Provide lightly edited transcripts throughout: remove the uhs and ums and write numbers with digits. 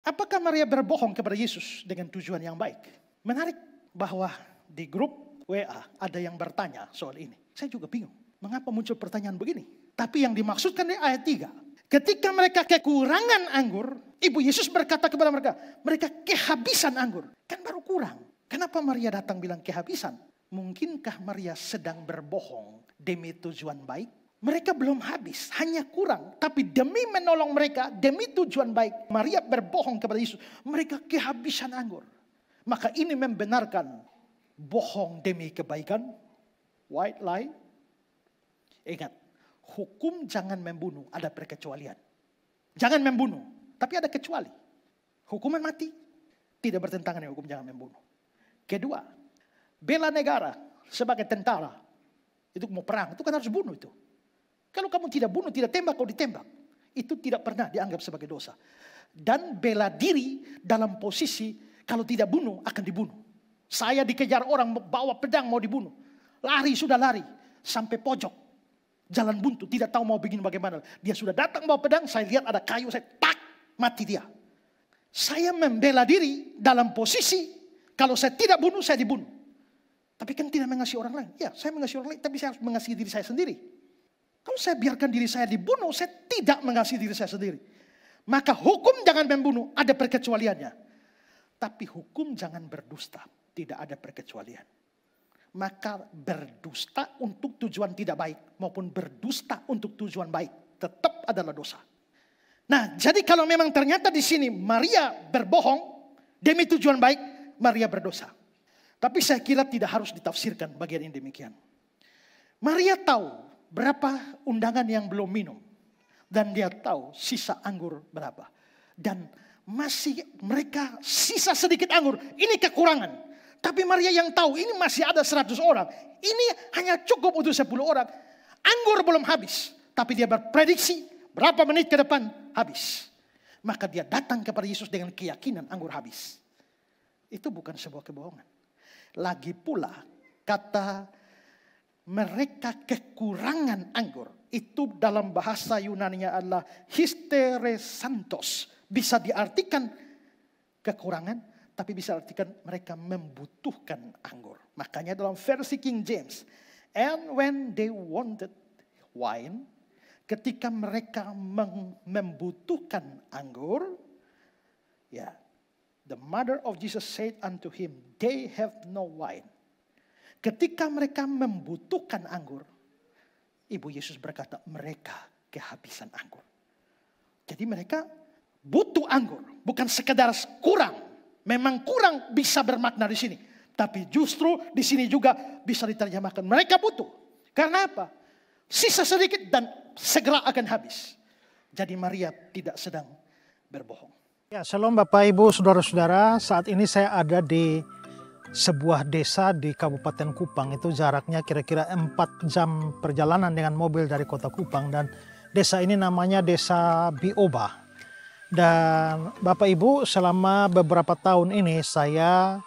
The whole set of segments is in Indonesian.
Apakah Maria berbohong kepada Yesus dengan tujuan yang baik? Menarik bahwa di grup WA ada yang bertanya soal ini. Saya juga bingung. Mengapa muncul pertanyaan begini? Tapi yang dimaksudkan di ayat 3. Ketika mereka kekurangan anggur, Ibu Yesus berkata kepada mereka, mereka kehabisan anggur. Kan baru kurang. Kenapa Maria datang bilang kehabisan? Mungkinkah Maria sedang berbohong demi tujuan baik? Mereka belum habis, hanya kurang. Tapi demi menolong mereka, demi tujuan baik, Maria berbohong kepada Yesus. Mereka kehabisan anggur. Maka ini membenarkan bohong demi kebaikan, white lie. Ingat, hukum jangan membunuh, ada perkecualian. Jangan membunuh, tapi ada kecuali. Hukuman mati tidak bertentangan dengan hukum jangan membunuh. Kedua, bela negara sebagai tentara. Itu mau perang, itu kan harus bunuh itu. Kalau kamu tidak bunuh, tidak tembak, kau ditembak. Itu tidak pernah dianggap sebagai dosa. Dan bela diri dalam posisi kalau tidak bunuh akan dibunuh. Saya dikejar orang bawa pedang mau dibunuh. Lari sudah lari sampai pojok. Jalan buntu, tidak tahu mau begini bagaimana. Dia sudah datang bawa pedang, saya lihat ada kayu, saya tak, mati dia. Saya membela diri dalam posisi kalau saya tidak bunuh, saya dibunuh. Tapi kan tidak mengasihi orang lain. Ya, saya mengasihi orang lain, tapi saya harus mengasihi diri saya sendiri. Kalau saya biarkan diri saya dibunuh, saya tidak mengasihi diri saya sendiri. Maka hukum jangan membunuh, ada perkecualiannya. Tapi hukum jangan berdusta, tidak ada perkecualian. Maka berdusta untuk tujuan tidak baik maupun berdusta untuk tujuan baik tetap adalah dosa. Nah, jadi kalau memang ternyata di sini Maria berbohong demi tujuan baik, Maria berdosa. Tapi saya kira tidak harus ditafsirkan bagian ini demikian. Maria tahu berapa undangan yang belum minum. Dan dia tahu sisa anggur berapa. Dan masih mereka sisa sedikit anggur. Ini kekurangan. Tapi Maria yang tahu ini masih ada 100 orang. Ini hanya cukup untuk 10 orang. Anggur belum habis. Tapi dia berprediksi berapa menit ke depan habis. Maka dia datang kepada Yesus dengan keyakinan anggur habis. Itu bukan sebuah kebohongan. Lagi pula kata mereka kekurangan anggur. Itu dalam bahasa Yunani-nya adalah hysteresantos. Bisa diartikan kekurangan, tapi bisa diartikan mereka membutuhkan anggur. Makanya dalam versi King James, and when they wanted wine, ketika mereka membutuhkan anggur, ya, the mother of Jesus said unto him, they have no wine. Ketika mereka membutuhkan anggur, Ibu Yesus berkata, mereka kehabisan anggur. Jadi mereka butuh anggur, bukan sekedar kurang. Memang kurang bisa bermakna di sini, tapi justru di sini juga bisa diterjemahkan mereka butuh. Karena apa? Sisa sedikit dan segera akan habis. Jadi Maria tidak sedang berbohong. Ya, shalom Bapak Ibu, saudara-saudara. Saat ini saya ada di sebuah desa di Kabupaten Kupang. Itu jaraknya kira-kira 4 jam perjalanan dengan mobil dari kota Kupang. Dan desa ini namanya Desa Bioba. Dan Bapak Ibu, selama beberapa tahun ini saya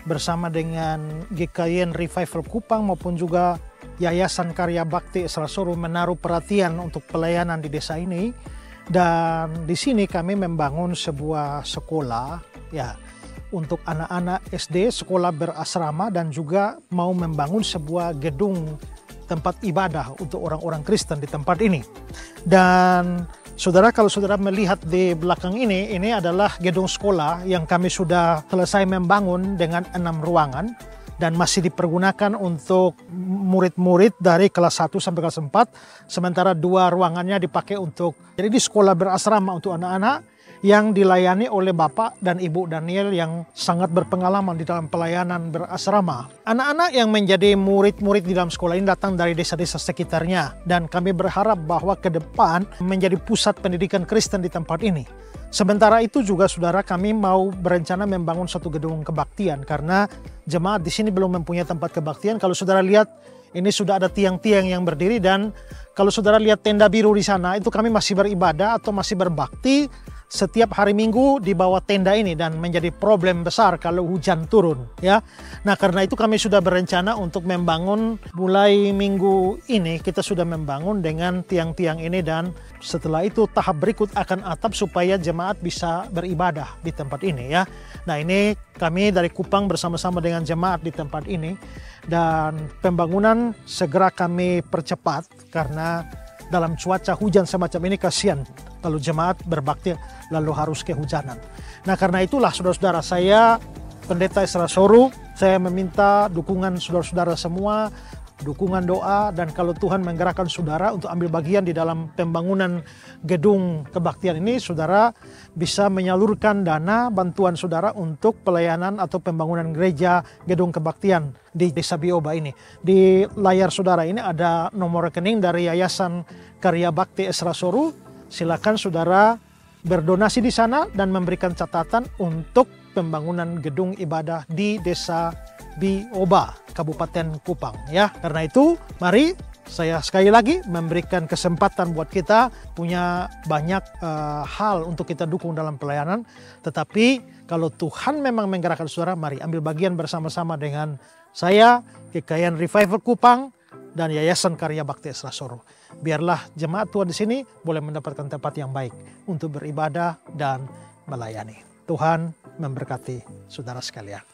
bersama dengan GKIN Revival Kupang maupun juga Yayasan Karya Bakti Esrasoro menaruh perhatian untuk pelayanan di desa ini. Dan di sini kami membangun sebuah sekolah ya untuk anak-anak SD, sekolah berasrama, dan juga mau membangun sebuah gedung tempat ibadah untuk orang-orang Kristen di tempat ini. Dan saudara, kalau saudara melihat di belakang ini adalah gedung sekolah yang kami sudah selesai membangun dengan 6 ruangan dan masih dipergunakan untuk murid-murid dari kelas 1 sampai kelas 4. Sementara 2 ruangannya dipakai untuk, jadi di sekolah berasrama untuk anak-anak yang dilayani oleh Bapak dan Ibu Daniel yang sangat berpengalaman di dalam pelayanan berasrama. Anak-anak yang menjadi murid-murid di dalam sekolah ini datang dari desa-desa sekitarnya. Dan kami berharap bahwa ke depan menjadi pusat pendidikan Kristen di tempat ini. Sementara itu juga saudara, kami mau berencana membangun satu gedung kebaktian. Karena jemaat di sini belum mempunyai tempat kebaktian. Kalau saudara lihat, ini sudah ada tiang-tiang yang berdiri. Dan kalau saudara lihat tenda biru di sana, itu kami masih beribadah atau masih berbakti setiap hari Minggu di bawah tenda ini dan menjadi problem besar kalau hujan turun ya. Nah, karena itu kami sudah berencana untuk membangun mulai minggu ini kita sudah membangun dengan tiang-tiang ini, dan setelah itu tahap berikut akan atap supaya jemaat bisa beribadah di tempat ini ya. Nah, ini kami dari Kupang bersama-sama dengan jemaat di tempat ini, dan pembangunan segera kami percepat karena dalam cuaca hujan semacam ini kasihan kalau jemaat berbakti lalu harus kehujanan. Nah, karena itulah saudara-saudara, saya Pendeta Ezra Soru, saya meminta dukungan saudara-saudara semua, dukungan doa, dan kalau Tuhan menggerakkan saudara untuk ambil bagian di dalam pembangunan gedung kebaktian ini, saudara bisa menyalurkan dana bantuan saudara untuk pelayanan atau pembangunan gereja gedung kebaktian di Desa Bioba ini. Di layar saudara ini ada nomor rekening dari Yayasan Karya Bakti Ezra Soru. Silakan saudara berdonasi di sana dan memberikan catatan untuk pembangunan gedung ibadah di Desa Bioba, Kabupaten Kupang ya. Karena itu mari saya sekali lagi memberikan kesempatan buat kita punya banyak hal untuk kita dukung dalam pelayanan. Tetapi kalau Tuhan memang menggerakkan saudara, mari ambil bagian bersama-sama dengan saya, GKIAN Revival Kupang, dan Yayasan Karya Bakti Ezra Soru. Biarlah jemaat Tuhan di sini boleh mendapatkan tempat yang baik untuk beribadah dan melayani. Tuhan memberkati saudara sekalian.